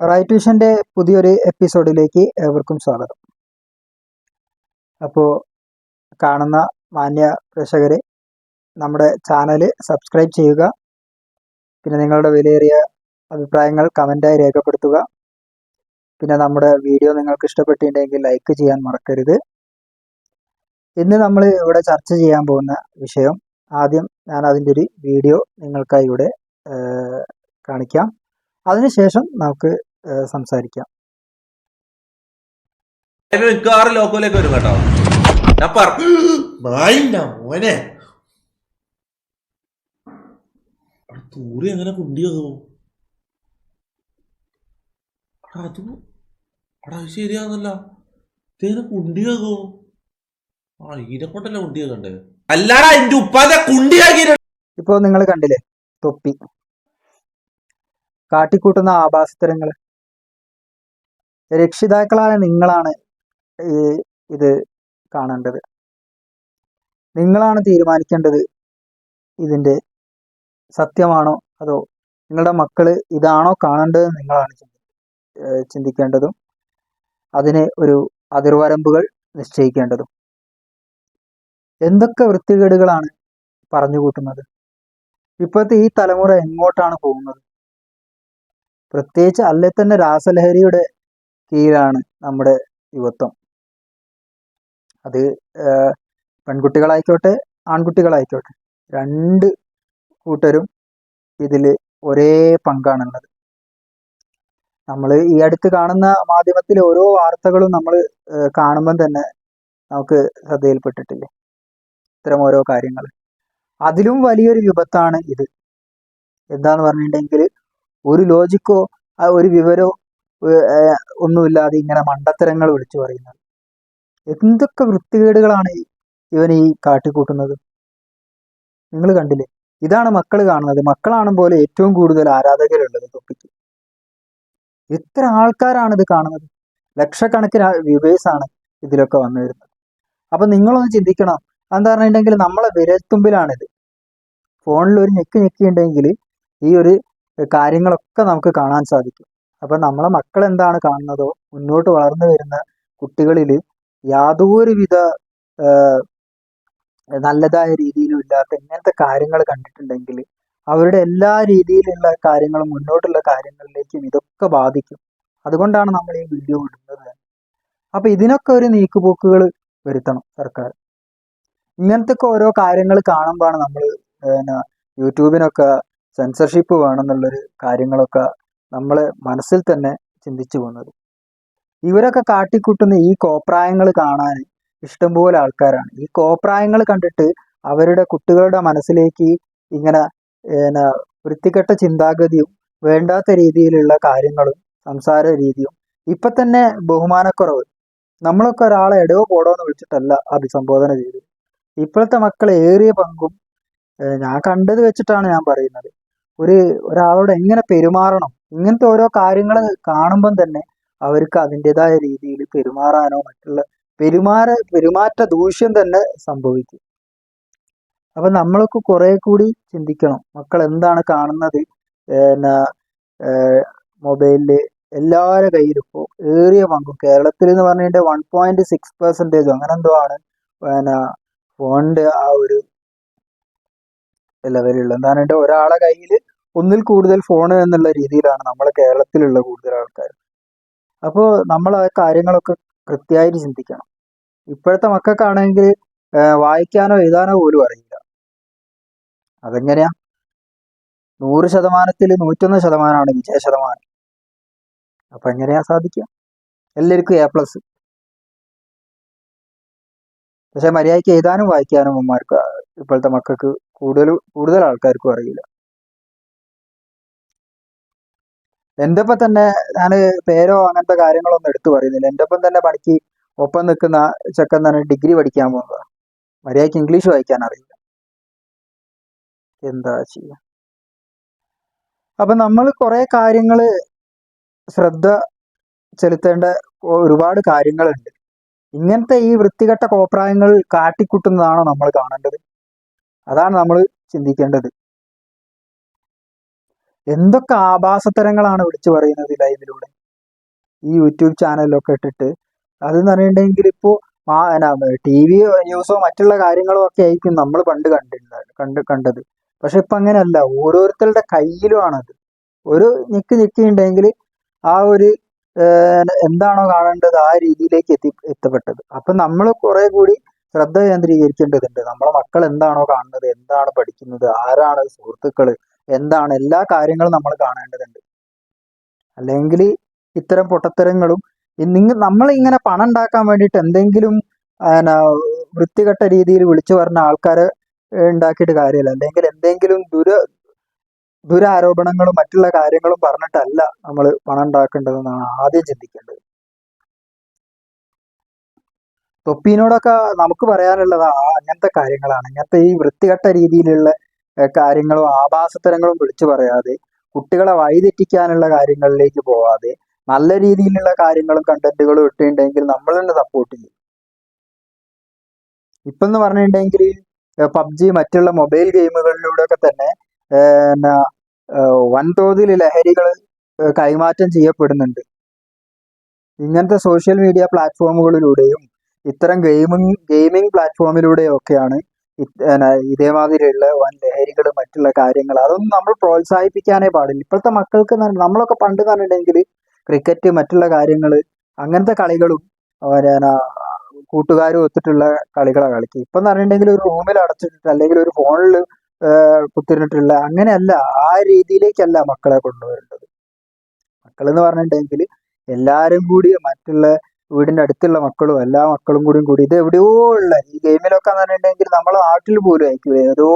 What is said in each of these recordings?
Right വിഷൻ്റെ പുതിയൊരു എപ്പിസോഡിലേക്ക് ഏവർക്കും സ്വാഗതം. അപ്പോൾ കാണുന്ന മാന്യ പ്രേക്ഷകരെ, നമ്മുടെ ചാനൽ സബ്സ്ക്രൈബ് ചെയ്യുക. പിന്നെ നിങ്ങളുടെ വിലയേറിയ അഭിപ്രായങ്ങൾ കമൻ്റായി രേഖപ്പെടുത്തുക. പിന്നെ നമ്മുടെ വീഡിയോ നിങ്ങൾക്ക് ഇഷ്ടപ്പെട്ടിട്ടുണ്ടെങ്കിൽ ലൈക്ക് ചെയ്യാൻ മറക്കരുത്. ഇന്ന് നമ്മൾ ഇവിടെ ചർച്ച ചെയ്യാൻ പോകുന്ന വിഷയം, ആദ്യം ഞാൻ അതിൻ്റെ ഒരു വീഡിയോ നിങ്ങൾക്കായി ഇവിടെ കാണിക്കാം. അതിനുശേഷം നമുക്ക് സംസാരിക്കാം. മിക്കവാറും ലോക്കോയിലേക്ക് വരും കേട്ടോ. മോനെ തൂറി എങ്ങനെ കുണ്ടിയാകോ? അത് ശരിയാന്നല്ല, ഇതേനെ കുണ്ടിയാകോ? ഇതിനെ കൊണ്ടല്ല കുണ്ടിയാകണ്ടേ? അല്ലാടാ എന്റെ ഉപ്പാന്റെ കുണ്ടിയാക്കി. ഇപ്പോ നിങ്ങൾ കണ്ടില്ലേ തൊപ്പി കാട്ടിക്കൂട്ടുന്ന ആഭാസത്തരങ്ങൾ. രക്ഷിതാക്കളായ നിങ്ങളാണ് ഇത് കാണേണ്ടത്. നിങ്ങളാണ് തീരുമാനിക്കേണ്ടത് ഇതിൻ്റെ സത്യമാണോ അതോ നിങ്ങളുടെ മക്കള് ഇതാണോ കാണേണ്ടത് നിങ്ങളാണ് ചിന്തിക്കേണ്ടതും അതിന് ഒരു അതിർവരമ്പുകൾ നിശ്ചയിക്കേണ്ടതും. എന്തൊക്കെ വൃത്തികേടുകളാണ് പറഞ്ഞു കൂട്ടുന്നത്. ഇപ്പോഴത്തെ ഈ തലമുറ എങ്ങോട്ടാണ് പോകുന്നത്? പ്രത്യേകിച്ച് അല്ലേ തന്നെ രാസലഹരിയുടെ കീഴിലാണ് നമ്മുടെ യുവത്വം. അത് പെൺകുട്ടികളായിക്കോട്ടെ ആൺകുട്ടികളായിക്കോട്ടെ, രണ്ട് കൂട്ടരും ഇതിൽ ഒരേ പങ്കാണുള്ളത്. നമ്മൾ ഈ അടുത്ത് കാണുന്ന മാധ്യമത്തിലെ ഓരോ വാർത്തകളും നമ്മൾ കാണുമ്പം തന്നെ നമുക്ക് ശ്രദ്ധയിൽപ്പെട്ടിട്ടില്ലേ ഇത്തരം ഓരോ കാര്യങ്ങൾ. അതിലും വലിയൊരു വിപത്താണ് ഇത്. എന്താന്ന് പറഞ്ഞിട്ടുണ്ടെങ്കിൽ ഒരു ലോജിക്കോ ഒരു വിവരോ ഒന്നുമില്ലാതെ ഇങ്ങനെ മണ്ടത്തരങ്ങൾ വിളിച്ചു പറയുന്നത്. എന്തൊക്കെ വൃത്തികേടുകളാണ് ഇവൻ ഈ കാട്ടിക്കൂട്ടുന്നത്. നിങ്ങൾ കണ്ടില്ലേ? ഇതാണ് മക്കൾ കാണുന്നത്. മക്കളാണ് പോലെ ഏറ്റവും കൂടുതൽ ആരാധകരുള്ളത് തൊപ്പിക്ക്. എത്ര ആൾക്കാരാണ് ഇത് കാണുന്നത്? ലക്ഷക്കണക്കിന് വ്യൂവേഴ്സാണ് ഇതിലൊക്കെ വന്നു വരുന്നത്. അപ്പൊ നിങ്ങളൊന്ന് ചിന്തിക്കണം. എന്താ പറഞ്ഞിട്ടുണ്ടെങ്കിൽ നമ്മളെ വിരൽത്തുമ്പിലാണിത്. ഫോണിൽ ഒരു ഞെക്കിയുണ്ടെങ്കിൽ ഈ ഒരു കാര്യങ്ങളൊക്കെ നമുക്ക് കാണാൻ സാധിക്കും. അപ്പൊ നമ്മളെ മക്കൾ എന്താണ് കാണുന്നതോ, മുന്നോട്ട് വളർന്നു വരുന്ന കുട്ടികളിൽ യാതൊരുവിധ നല്ലതായ രീതിയിലും ഇല്ലാത്ത ഇങ്ങനത്തെ കാര്യങ്ങൾ കണ്ടിട്ടുണ്ടെങ്കിൽ അവരുടെ എല്ലാ രീതിയിലുള്ള കാര്യങ്ങളും മുന്നോട്ടുള്ള കാര്യങ്ങളിലേക്കും ഇതൊക്കെ ബാധിക്കും. അതുകൊണ്ടാണ് നമ്മൾ ഈ വീഡിയോ ഇടുന്നത്. അപ്പൊ ഇതിനൊക്കെ ഒരു നീക്കുപോക്കുകൾ വരുത്തണം സർക്കാർ. ഇങ്ങനത്തെ ഓരോ കാര്യങ്ങൾ കാണുമ്പോഴാണ് നമ്മൾ യൂട്യൂബിനൊക്കെ സെൻസർഷിപ്പ് വേണമെന്നുള്ളൊരു കാര്യങ്ങളൊക്കെ നമ്മളെ മനസ്സിൽ തന്നെ ചിന്തിച്ചു പോകുന്നത്. ഇവരൊക്കെ കാട്ടിക്കൂട്ടുന്ന ഈ കോപ്രായങ്ങൾ കാണാൻ ഇഷ്ടംപോലെ ആൾക്കാരാണ്. ഈ കോപ്രായങ്ങൾ കണ്ടിട്ട് അവരുടെ കുട്ടികളുടെ മനസ്സിലേക്ക് ഇങ്ങനെ വൃത്തികെട്ട ചിന്താഗതിയും വേണ്ടാത്ത രീതിയിലുള്ള കാര്യങ്ങളും സംസാര രീതിയും. ഇപ്പൊ തന്നെ ബഹുമാനക്കുറവ്. നമ്മളൊക്കെ ഒരാളെ എടയോ പോടോ എന്ന് വിളിച്ചിട്ടല്ല അഭിസംബോധന ചെയ്തത്. ഇപ്പോഴത്തെ മക്കൾ ഏറിയ പങ്കും ഞാൻ കണ്ടത് വെച്ചിട്ടാണ് ഞാൻ പറയുന്നത്. ഒരാളോട് എങ്ങനെ പെരുമാറണം, ഇങ്ങനത്തെ ഓരോ കാര്യങ്ങൾ കാണുമ്പം തന്നെ അവർക്ക് അതിൻ്റെതായ രീതിയിൽ പെരുമാറാനോ മറ്റുള്ള പെരുമാറ്റ ദൂഷ്യം തന്നെ സംഭവിക്കും. അപ്പൊ നമ്മളൊക്കെ കുറെ കൂടി ചിന്തിക്കണം. മക്കൾ എന്താണ് കാണുന്നത്? മൊബൈലില് എല്ലാവരുടെ കയ്യിലും ഇപ്പോൾ ഏറിയ പങ്കും കേരളത്തിൽ എന്ന് പറഞ്ഞിട്ട് 1.6% അങ്ങനെ എന്തോ ആണ് ഫോണിന്റെ ആ ഒരു ലെവലുള്ള. എന്താണ് ഒരാളെ കയ്യിൽ ഒന്നിൽ കൂടുതൽ ഫോൺ എന്നുള്ള രീതിയിലാണ് നമ്മളെ കേരളത്തിലുള്ള കൂടുതൽ ആൾക്കാർ. അപ്പോൾ നമ്മൾ ആ കാര്യങ്ങളൊക്കെ കൃത്യമായിട്ട് ചിന്തിക്കണം. ഇപ്പോഴത്തെ മക്കൾക്കാണെങ്കിൽ വായിക്കാനോ എഴുതാനോ പോലും അറിയില്ല. അതെങ്ങനെയാ? 100%-ൽ 101% വിജയ ശതമാനം. അപ്പൊ എങ്ങനെയാ സാധിക്കുക? എല്ലാവർക്കും A+. പക്ഷെ മര്യാദയ്ക്ക് എഴുതാനും വായിക്കാനും അമ്മമാർക്ക് ഇപ്പോഴത്തെ മക്കൾക്ക് കൂടുതൽ ആൾക്കാർക്കും അറിയില്ല. എൻ്റെ ഒപ്പം തന്നെ ഞാൻ പേരോ അങ്ങനത്തെ കാര്യങ്ങളൊന്നും എടുത്തു പറയുന്നില്ല. എൻ്റെ ഒപ്പം തന്നെ പണിക്ക് ഒപ്പം നിൽക്കുന്ന ചെക്കൻ തന്നെ ഡിഗ്രി പഠിക്കാൻ പോകുന്നതാണ്. മര്യാദയ്ക്ക് ഇംഗ്ലീഷ് വായിക്കാൻ അറിയില്ല. എന്താ ചെയ്യുക? അപ്പൊ നമ്മൾ കുറെ കാര്യങ്ങൾ ശ്രദ്ധ ചെലുത്തേണ്ട ഒരുപാട് കാര്യങ്ങളുണ്ട്. ഇങ്ങനത്തെ ഈ വൃത്തികെട്ട കോപ്രായങ്ങൾ കാട്ടിക്കൂട്ടുന്നതാണോ നമ്മൾ കാണേണ്ടത്? അതാണ് നമ്മൾ ചിന്തിക്കേണ്ടത്. എന്തൊക്കെ ആഭാസത്തരങ്ങളാണ് വിളിച്ചു പറയുന്നത് ലൈവിലൂടെ, ഈ യൂട്യൂബ് ചാനലിലൊക്കെ ഇട്ടിട്ട്. അതെന്ന് പറഞ്ഞിട്ടുണ്ടെങ്കിൽ ഇപ്പോൾ ടി വി ന്യൂസോ മറ്റുള്ള കാര്യങ്ങളോ ഒക്കെ ആയിരിക്കും നമ്മൾ പണ്ട് കണ്ടത്. പക്ഷെ ഇപ്പം അങ്ങനെയല്ല, ഓരോരുത്തരുടെ കയ്യിലുമാണത്. ഒരു ഞെക്കിയിട്ടുണ്ടെങ്കിൽ ആ ഒരു എന്താണോ കാണേണ്ടത് ആ രീതിയിലേക്ക് എത്തപ്പെട്ടത്. അപ്പം നമ്മൾ കുറെ കൂടി ശ്രദ്ധ കേന്ദ്രീകരിക്കേണ്ടതുണ്ട്. നമ്മളെ മക്കൾ എന്താണോ കാണുന്നത്, എന്താണ് പഠിക്കുന്നത്, ആരാണ് സുഹൃത്തുക്കൾ, എന്താണ്, എല്ലാ കാര്യങ്ങളും നമ്മൾ കാണേണ്ടതുണ്ട്. അല്ലെങ്കിൽ ഇത്തരം പൊട്ടത്തരങ്ങളും നമ്മളിങ്ങനെ പണം ഉണ്ടാക്കാൻ വേണ്ടിയിട്ട് എന്തെങ്കിലും വൃത്തികെട്ട രീതിയിൽ വിളിച്ചു പറഞ്ഞ ആൾക്കാരെ ഉണ്ടാക്കിയിട്ട് കാര്യമില്ല. അല്ലെങ്കിൽ എന്തെങ്കിലും ദുരാരോപണങ്ങളും മറ്റുള്ള കാര്യങ്ങളും പറഞ്ഞിട്ടല്ല നമ്മൾ പണം ഉണ്ടാക്കേണ്ടതെന്നാണ് ആദ്യം ചിന്തിക്കേണ്ടത്. തൊപ്പീനോടൊക്കെ നമുക്ക് പറയാനുള്ളത് അങ്ങനത്തെ കാര്യങ്ങളാണ്. ഇങ്ങനത്തെ ഈ വൃത്തികെട്ട രീതിയിലുള്ള കാര്യങ്ങളും ആഭാസത്തരങ്ങളും വിളിച്ചു പറയാതെ, കുട്ടികളെ വഴിതെറ്റിക്കാനുള്ള കാര്യങ്ങളിലേക്ക് പോവാതെ, നല്ല രീതിയിലുള്ള കാര്യങ്ങളും കണ്ടന്റുകളും ഇട്ടിട്ടുണ്ടെങ്കിൽ നമ്മൾ തന്നെ സപ്പോർട്ട് ചെയ്യും. ഇപ്പം എന്ന് പറഞ്ഞിട്ടുണ്ടെങ്കിൽ പബ്ജി മറ്റുള്ള മൊബൈൽ ഗെയിമുകളിലൂടെ ഒക്കെ തന്നെ വൻതോതിൽ ലഹരികൾ കൈമാറ്റം ചെയ്യപ്പെടുന്നുണ്ട്. ഇങ്ങനത്തെ സോഷ്യൽ മീഡിയ പ്ലാറ്റ്ഫോമുകളിലൂടെയും ഇത്തരം ഗെയിമിംഗ് പ്ലാറ്റ്ഫോമിലൂടെയും ഒക്കെയാണ് ഇതേമാതിരിയുള്ള വൻ ലഹരികൾ മറ്റുള്ള കാര്യങ്ങൾ. അതൊന്നും നമ്മൾ പ്രോത്സാഹിപ്പിക്കാനേ പാടില്ല. ഇപ്പോഴത്തെ മക്കൾക്ക് നമ്മളൊക്കെ പണ്ട് പറഞ്ഞിട്ടുണ്ടെങ്കിൽ ക്രിക്കറ്റ് മറ്റുള്ള കാര്യങ്ങൾ അങ്ങനത്തെ കളികളും കൂട്ടുകാരും ഒത്തിട്ടുള്ള കളികളാണ് കളിക്കുക. ഇപ്പം എന്ന് പറഞ്ഞിട്ടുണ്ടെങ്കിൽ ഒരു റൂമിൽ അടച്ചിട്ടിട്ട് അല്ലെങ്കിൽ ഒരു ഫോണിൽ കുത്തിരുന്നിട്ടുള്ള അങ്ങനെയല്ല, ആ രീതിയിലേക്കല്ല മക്കളെ കൊണ്ടുവരേണ്ടത്. മക്കളെന്ന് പറഞ്ഞിട്ടുണ്ടെങ്കിൽ എല്ലാവരും കൂടി, മറ്റുള്ള വീടിൻ്റെ അടുത്തുള്ള മക്കളും എല്ലാ മക്കളും കൂടി ഇത് എവിടെയോ ഉള്ള ഈ ഗെയിമിലൊക്കെ എന്ന് പറഞ്ഞിട്ടുണ്ടെങ്കിൽ നമ്മളെ നാട്ടിൽ പോലും ആയിരിക്കും ഏതോ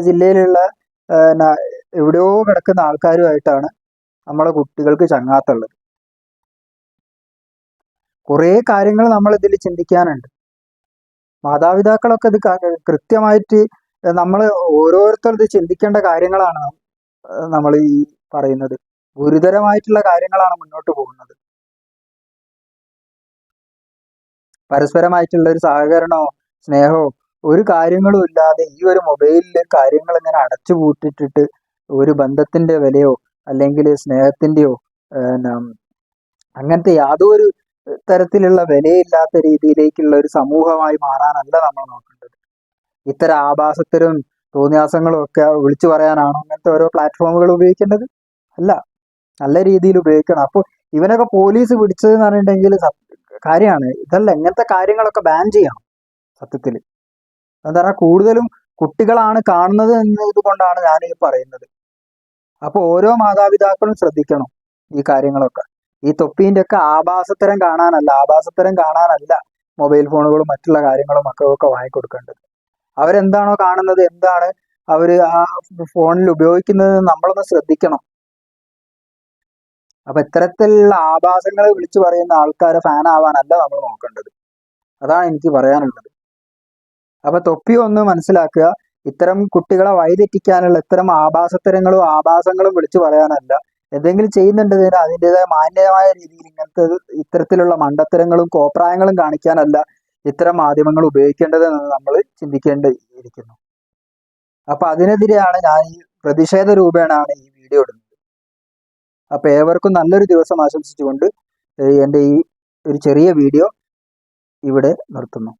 ജില്ലയിലുള്ള എവിടെയോ കിടക്കുന്ന ആൾക്കാരുമായിട്ടാണ് നമ്മളെ കുട്ടികൾക്ക് ചങ്ങാത്തുള്ളത്. കുറേ കാര്യങ്ങൾ നമ്മൾ ഇതിൽ ചിന്തിക്കാനുണ്ട്. മാതാപിതാക്കളൊക്കെ ഇത് കൃത്യമായിട്ട് നമ്മൾ ഓരോരുത്തർ ഇത് ചിന്തിക്കേണ്ട കാര്യങ്ങളാണ് നമ്മൾ ഈ പറയുന്നത്. ഗുരുതരമായിട്ടുള്ള കാര്യങ്ങളാണ് മുന്നോട്ട് പോകുന്നത്. പരസ്പരമായിട്ടുള്ള ഒരു സഹകരണമോ സ്നേഹമോ ഒരു കാര്യങ്ങളും ഇല്ലാതെ ഈ ഒരു മൊബൈലിൽ കാര്യങ്ങൾ ഇങ്ങനെ അടച്ചു പൂട്ടിട്ടിട്ട് ഒരു ബന്ധത്തിന്റെ വിലയോ അല്ലെങ്കിൽ സ്നേഹത്തിന്റെയോ അങ്ങനത്തെ യാതൊരു തരത്തിലുള്ള വിലയില്ലാത്ത രീതിയിലേക്കുള്ള ഒരു സമൂഹമായി മാറാനല്ല നമ്മൾ നോക്കേണ്ടത്. ഇത്തരം ആഭാസത്തരും തോന്നിയാസങ്ങളും ഒക്കെ വിളിച്ചു പറയാനാണോ അങ്ങനത്തെ ഓരോ പ്ലാറ്റ്ഫോമുകൾ ഉപയോഗിക്കേണ്ടത്? അല്ല, നല്ല രീതിയിൽ ഉപയോഗിക്കണം. അപ്പോൾ ഇവനൊക്കെ പോലീസ് പിടിച്ചതെന്ന് പറഞ്ഞിട്ടുണ്ടെങ്കിൽ കാര്യമാണ്. ഇതല്ല, ഇങ്ങനത്തെ കാര്യങ്ങളൊക്കെ ബാൻ ചെയ്യണം സത്യത്തിൽ. എന്താ പറയുക, കൂടുതലും കുട്ടികളാണ് കാണുന്നത് എന്നത് കൊണ്ടാണ് ഞാൻ ഈ പറയുന്നത്. അപ്പോൾ ഓരോ മാതാപിതാക്കളും ശ്രദ്ധിക്കണം ഈ കാര്യങ്ങളൊക്കെ. ഈ തൊപ്പീൻ്റെ ഒക്കെ ആഭാസത്തരം കാണാനല്ല മൊബൈൽ ഫോണുകളും മറ്റുള്ള കാര്യങ്ങളും മക്കൾക്കൊക്കെ വാങ്ങിക്കൊടുക്കേണ്ടത്. അവരെന്താണോ കാണുന്നത്, എന്താണ് അവർ ആ ഫോണിൽ ഉപയോഗിക്കുന്നത് നമ്മളൊന്ന് ശ്രദ്ധിക്കണം. അപ്പൊ ഇത്തരത്തിലുള്ള ആഭാസങ്ങളെ വിളിച്ചു പറയുന്ന ആൾക്കാരെ ഫാൻ ആവാനല്ല നമ്മൾ നോക്കേണ്ടത്. അതാണ് എനിക്ക് പറയാനുള്ളത്. അപ്പൊ തൊപ്പി ഒന്ന് മനസ്സിലാക്കുക, ഇത്തരം കുട്ടികളെ വഴിതെറ്റിക്കാനുള്ള ഇത്തരം ആഭാസങ്ങളും വിളിച്ചു പറയാനല്ല. എന്തെങ്കിലും ചെയ്യുന്നുണ്ടെങ്കിൽ അതിൻ്റെതായ മാന്യമായ രീതിയിൽ ഇത്തരത്തിലുള്ള മണ്ടത്തരങ്ങളും കോപ്രായങ്ങളും കാണിക്കാനല്ല ഇത്തരം മാധ്യമങ്ങൾ ഉപയോഗിക്കേണ്ടതെന്ന് നമ്മൾ ചിന്തിക്കേണ്ടിയിരിക്കുന്നു. അപ്പൊ അതിനെതിരെയാണ് ഞാൻ ഈ പ്രതിഷേധ രൂപേണാണ് ഈ വീഡിയോ ഇടുന്നത്. അപ്പൊ ഏവർക്കും നല്ലൊരു ദിവസം ആശംസിച്ചുകൊണ്ട് എൻ്റെ ഈ ഒരു ചെറിയ വീഡിയോ ഇവിടെ നിർത്തുന്നു.